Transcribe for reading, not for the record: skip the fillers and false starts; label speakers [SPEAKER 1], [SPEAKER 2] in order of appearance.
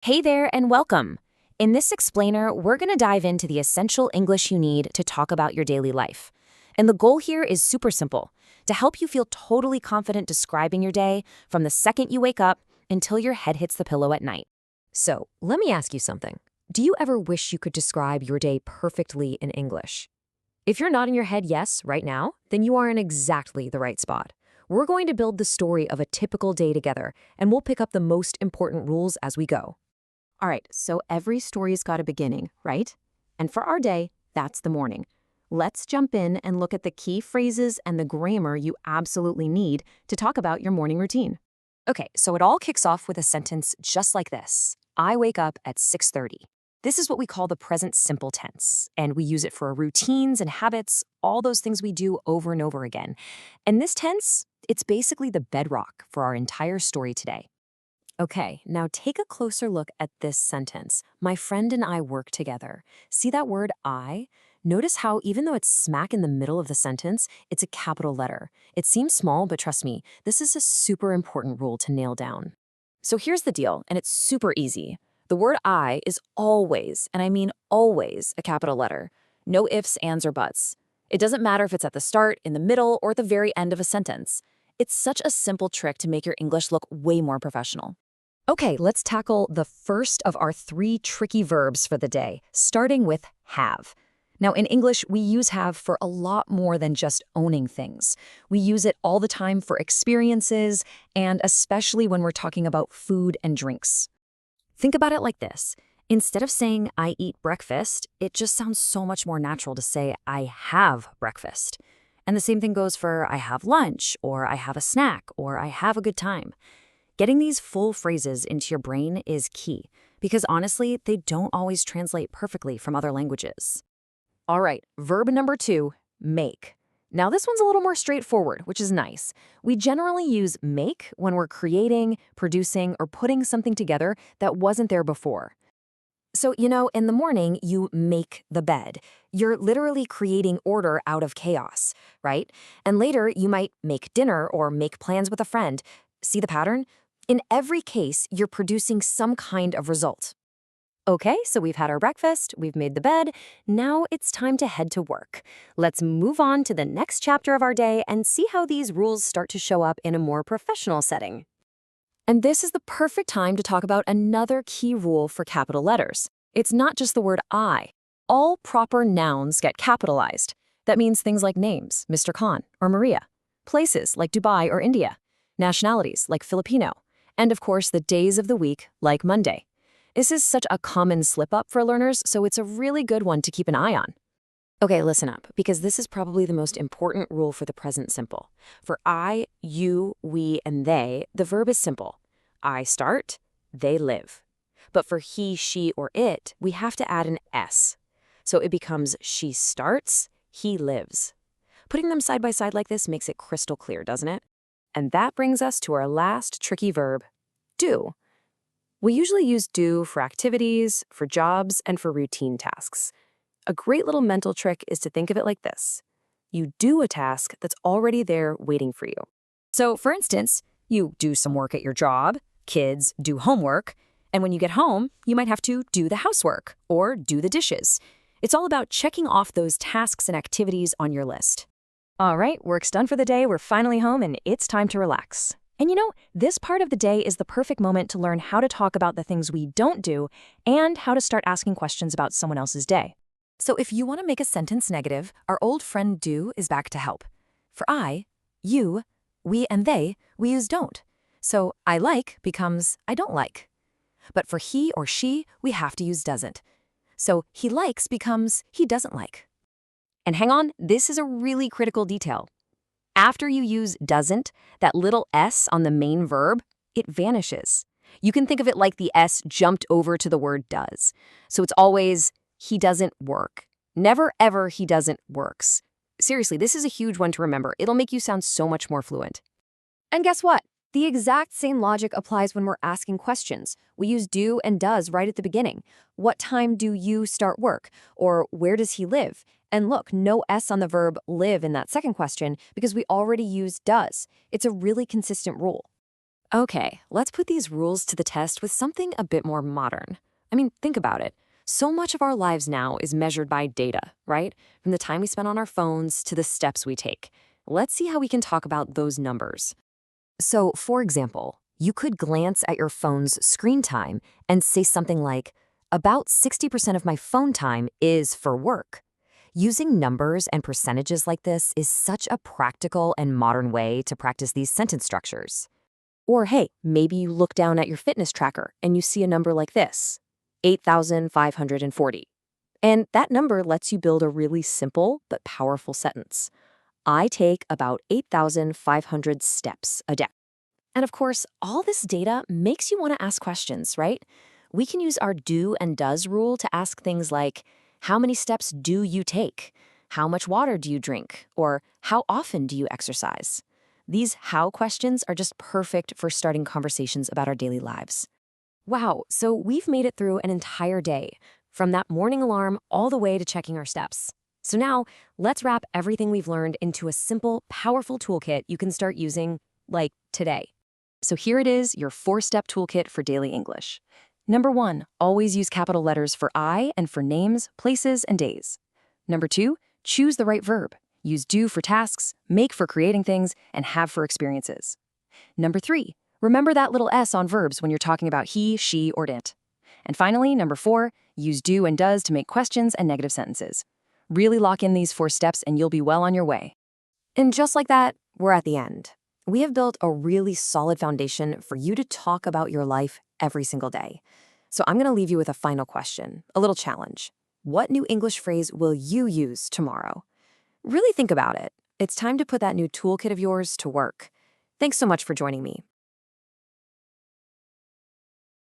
[SPEAKER 1] Hey there and welcome. In this explainer, we're going to dive into the essential English you need to talk about your daily life. And the goal here is super simple, to help you feel totally confident describing your day from the second you wake up until your head hits the pillow at night.
[SPEAKER 2] So, let me ask you something. Do you ever wish you could describe your day perfectly in English? If you're nodding your head yes right now, then you are in exactly the right spot. We're going to build the story of a typical day together, and we'll pick up the most important rules as we go.
[SPEAKER 1] All right, so every story's got a beginning, right? And for our day, that's the morning. Let's jump in and look at the key phrases and the grammar you absolutely need to talk about your morning routine. Okay, so it all kicks off with a sentence just like this. I wake up at 6:30. This is what we call the present simple tense, and we use it for routines and habits, all those things we do over and over again. And this tense, it's basically the bedrock for our entire story today. Okay, now take a closer look at this sentence. My friend and I work together. See that word I? Notice how even though it's smack in the middle of the sentence, it's a capital letter. It seems small, but trust me, this is a super important rule to nail down. So here's the deal, and it's super easy. The word I is always, and I mean always, a capital letter. No ifs, ands, or buts. It doesn't matter if it's at the start, in the middle, or at the very end of a sentence. It's such a simple trick to make your English look way more professional.
[SPEAKER 2] Okay, let's tackle the first of our three tricky verbs for the day, starting with have. Now, in English, we use have for a lot more than just owning things. We use it all the time for experiences, and especially when we're talking about food and drinks. Think about it like this. Instead of saying, I eat breakfast, it just sounds so much more natural to say, I have breakfast. And the same thing goes for I have lunch, or I have a snack, or I have a good time. Getting these full phrases into your brain is key, because honestly, they don't always translate perfectly from other languages. All right, verb number 2, make. Now this one's a little more straightforward, which is nice. We generally use make when we're creating, producing, or putting something together that wasn't there before. So, in the morning, you make the bed. You're literally creating order out of chaos, right? And later, you might make dinner or make plans with a friend. See the pattern? In every case, you're producing some kind of result. Okay, so we've had our breakfast, we've made the bed, now it's time to head to work. Let's move on to the next chapter of our day and see how these rules start to show up in a more professional setting. And this is the perfect time to talk about another key rule for capital letters. It's not just the word I. All proper nouns get capitalized. That means things like names, Mr. Khan or Maria, places like Dubai or India, nationalities like Filipino, and of course the days of the week like Monday. This is such a common slip-up for learners, so it's a really good one to keep an eye on. Okay, listen up, because this is probably the most important rule for the present simple. For I, you, we, and they, the verb is simple. I start, they live. But for he, she, or it, we have to add an S. So it becomes she starts, he lives. Putting them side by side like this makes it crystal clear, doesn't it? And that brings us to our last tricky verb, do. We usually use do for activities, for jobs, and for routine tasks. A great little mental trick is to think of it like this. You do a task that's already there waiting for you. So, for instance, you do some work at your job, kids do homework, and when you get home, you might have to do the housework or do the dishes. It's all about checking off those tasks and activities on your list. All right, work's done for the day, we're finally home, and it's time to relax. And this part of the day is the perfect moment to learn how to talk about the things we don't do and how to start asking questions about someone else's day. So if you want to make a sentence negative, our old friend do is back to help. For I, you, we, and they, we use don't. So I like becomes I don't like. But for he or she, we have to use doesn't. So he likes becomes he doesn't like. And hang on, this is a really critical detail. After you use doesn't, that little S on the main verb, it vanishes. You can think of it like the S jumped over to the word does. So it's always he doesn't work. Never ever he doesn't works. Seriously, this is a huge one to remember. It'll make you sound so much more fluent. And guess what? The exact same logic applies when we're asking questions. We use do and does right at the beginning. What time do you start work? Or where does he live? And look, no S on the verb live in that second question because we already used does. It's a really consistent rule. Okay, let's put these rules to the test with something a bit more modern. I mean, think about it. So much of our lives now is measured by data, right? From the time we spend on our phones to the steps we take. Let's see how we can talk about those numbers. So, for example, you could glance at your phone's screen time and say something like, about 60% of my phone time is for work. Using numbers and percentages like this is such a practical and modern way to practice these sentence structures. Or hey, maybe you look down at your fitness tracker and you see a number like this, 8,540. And that number lets you build a really simple but powerful sentence. I take about 8,500 steps a day. And of course, all this data makes you want to ask questions, right? We can use our do and does rule to ask things like, how many steps do you take? How much water do you drink? Or how often do you exercise? These how questions are just perfect for starting conversations about our daily lives. Wow, so we've made it through an entire day, from that morning alarm all the way to checking our steps. So now, let's wrap everything we've learned into a simple, powerful toolkit you can start using, like, today. So here it is, your 4-step toolkit for daily English. Number 1, always use capital letters for I and for names, places, and days. Number 2, choose the right verb. Use do for tasks, make for creating things, and have for experiences. Number 3, remember that little S on verbs when you're talking about he, she, or it. And finally, number 4, use do and does to make questions and negative sentences. Really lock in these 4 steps and you'll be well on your way. And just like that, we're at the end. We have built a really solid foundation for you to talk about your life every single day. So I'm going to leave you with a final question, a little challenge. What new English phrase will you use tomorrow? Really think about it. It's time to put that new toolkit of yours to work. Thanks so much for joining me.